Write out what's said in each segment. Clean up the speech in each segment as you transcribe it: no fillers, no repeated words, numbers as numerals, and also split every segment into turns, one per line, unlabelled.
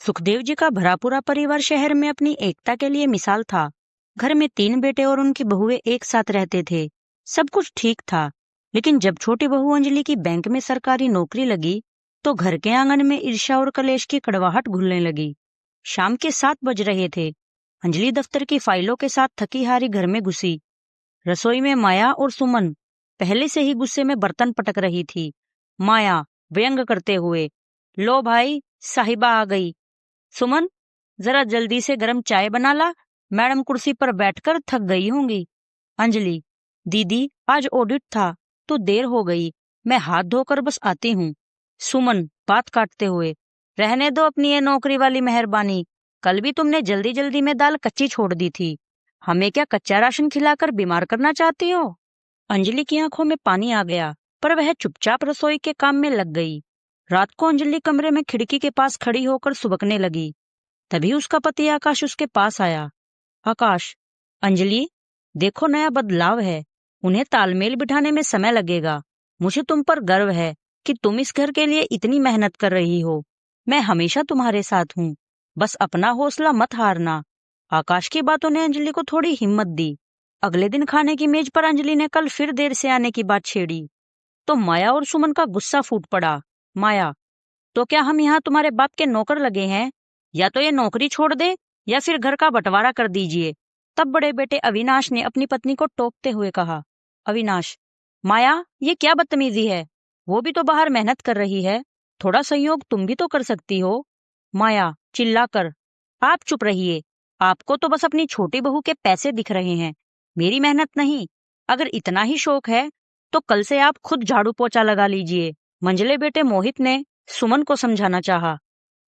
सुखदेव जी का भरा पूरा परिवार शहर में अपनी एकता के लिए मिसाल था। घर में 3 बेटे और उनकी बहुएं एक साथ रहते थे। सब कुछ ठीक था, लेकिन जब छोटी बहू अंजलि की बैंक में सरकारी नौकरी लगी तो घर के आंगन में ईर्ष्या और कलेश की कड़वाहट घुलने लगी। शाम के 7 बज रहे थे। अंजलि दफ्तर की फाइलों के साथ थकी हारी घर में घुसी। रसोई में माया और सुमन पहले से ही गुस्से में बर्तन पटक रही थी। माया व्यंग करते हुए, लो भाई, साहिबा आ गई। सुमन, जरा जल्दी से गरम चाय बना ला, मैडम कुर्सी पर बैठकर थक गई होंगी। अंजलि, दीदी आज ऑडिट था तो देर हो गई, मैं हाथ धोकर बस आती हूँ। सुमन बात काटते हुए, रहने दो अपनी ये नौकरी वाली मेहरबानी, कल भी तुमने जल्दी जल्दी में दाल कच्ची छोड़ दी थी। हमें क्या कच्चा राशन खिलाकर बीमार करना चाहती हो? अंजलि की आंखों में पानी आ गया, पर वह चुपचाप रसोई के काम में लग गई। रात को अंजलि कमरे में खिड़की के पास खड़ी होकर सुबकने लगी। तभी उसका पति आकाश उसके पास आया। आकाश, अंजलि, देखो नया बदलाव है, उन्हें तालमेल बिठाने में समय लगेगा। मुझे तुम पर गर्व है कि तुम इस घर के लिए इतनी मेहनत कर रही हो। मैं हमेशा तुम्हारे साथ हूँ, बस अपना हौसला मत हारना। आकाश की बातों ने अंजलि को थोड़ी हिम्मत दी। अगले दिन खाने की मेज पर अंजलि ने कल फिर देर से आने की बात छेड़ी तो माया और सुमन का गुस्सा फूट पड़ा। माया, तो क्या हम यहाँ तुम्हारे बाप के नौकर लगे हैं? या तो ये नौकरी छोड़ दे या फिर घर का बंटवारा कर दीजिए। तब बड़े बेटे अविनाश ने अपनी पत्नी को टोकते हुए कहा। अविनाश, माया, ये क्या बदतमीजी है? वो भी तो बाहर मेहनत कर रही है, थोड़ा सहयोग तुम भी तो कर सकती हो। माया चिल्लाकर, आप चुप रहिए, आपको तो बस अपनी छोटी बहू के पैसे दिख रहे हैं, मेरी मेहनत नहीं। अगर इतना ही शौक है तो कल से आप खुद झाड़ू पोछा लगा लीजिए। मंझले बेटे मोहित ने सुमन को समझाना चाहा।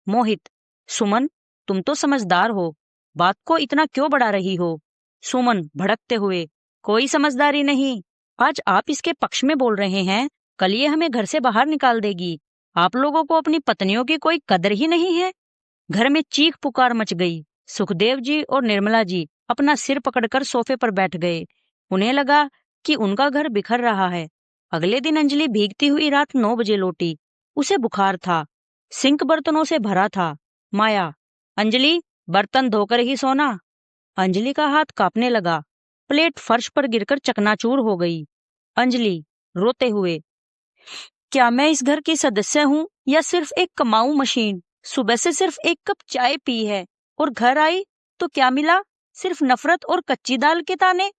मोहित, सुमन, तुम तो समझदार हो, बात को इतना क्यों बढ़ा रही हो? सुमन भड़कते हुए, कोई समझदारी नहीं, आज आप इसके पक्ष में बोल रहे हैं, कल ये हमें घर से बाहर निकाल देगी। आप लोगों को अपनी पत्नियों की कोई कदर ही नहीं है। घर में चीख पुकार मच गई। सुखदेव जी और निर्मला जी अपना सिर पकड़कर सोफे पर बैठ गए। उन्हें लगा कि उनका घर बिखर रहा है। अगले दिन अंजलि भीगती हुई रात 9 बजे लौटी। उसे बुखार था, सिंक बर्तनों से भरा था। माया, अंजलि, बर्तन धोकर ही सोना। अंजलि का हाथ कांपने लगा, प्लेट फर्श पर गिरकर चकनाचूर हो गई। अंजलि रोते हुए, क्या मैं इस घर की सदस्य हूँ या सिर्फ एक कमाऊ मशीन? सुबह से सिर्फ एक कप चाय पी है और घर आई तो क्या मिला? सिर्फ नफरत और कच्ची दाल के ताने।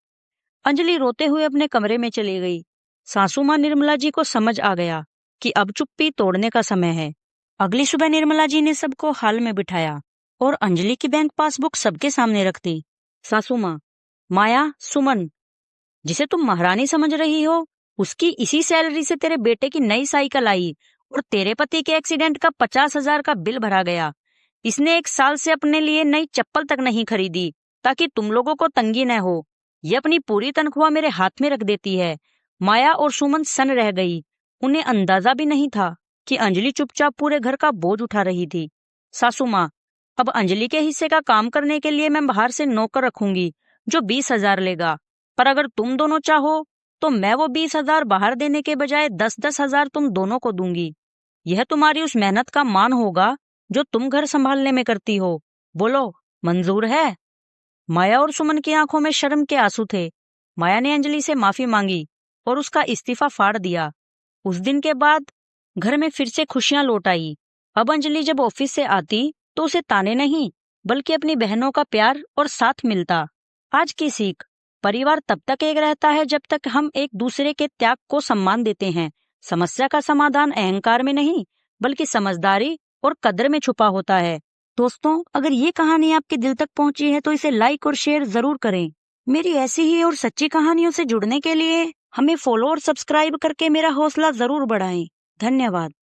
अंजलि रोते हुए अपने कमरे में चली गई। सासू माँ निर्मला जी को समझ आ गया कि अब चुप्पी तोड़ने का समय है। अगली सुबह निर्मला जी ने सबको हाल में बिठाया और अंजलि की बैंक पासबुक सबके सामने रख दी। सासू माँ, माया, सुमन, जिसे तुम महारानी समझ रही हो, उसकी इसी सैलरी से तेरे बेटे की नई साइकिल आई और तेरे पति के एक्सीडेंट का 50,000 का बिल भरा गया। इसने 1 साल से अपने लिए नई चप्पल तक नहीं खरीदी ताकि तुम लोगों को तंगी न हो। ये अपनी पूरी तनख्वाह मेरे हाथ में रख देती है। माया और सुमन सन रह गई। उन्हें अंदाजा भी नहीं था कि अंजलि चुपचाप पूरे घर का बोझ उठा रही थी। सासू माँ, अब अंजलि के हिस्से का काम करने के लिए मैं बाहर से नौकर रखूंगी जो 20,000 लेगा, पर अगर तुम दोनों चाहो तो मैं वो 20,000 बाहर देने के बजाय 10-10,000 तुम दोनों को दूंगी। यह तुम्हारी उस मेहनत का मान होगा जो तुम घर संभालने में करती हो। बोलो, मंजूर है? माया और सुमन की आंखों में शर्म के आंसू थे। माया ने अंजलि से माफी मांगी और उसका इस्तीफा फाड़ दिया। उस दिन के बाद घर में फिर से खुशियां लौट आई। अब अंजलि जब ऑफिस से आती तो उसे ताने नहीं बल्कि अपनी बहनों का प्यार और साथ मिलता। आज की सीख, परिवार तब तक एक रहता है जब तक हम एक दूसरे के त्याग को सम्मान देते हैं। समस्या का समाधान अहंकार में नहीं बल्कि समझदारी और कद्र में छुपा होता है। दोस्तों, अगर ये कहानी आपके दिल तक पहुंची है तो इसे लाइक और शेयर जरूर करें। मेरी ऐसी ही और सच्ची कहानियों से जुड़ने के लिए हमें फॉलो और सब्सक्राइब करके मेरा हौसला जरूर बढ़ाएं। धन्यवाद।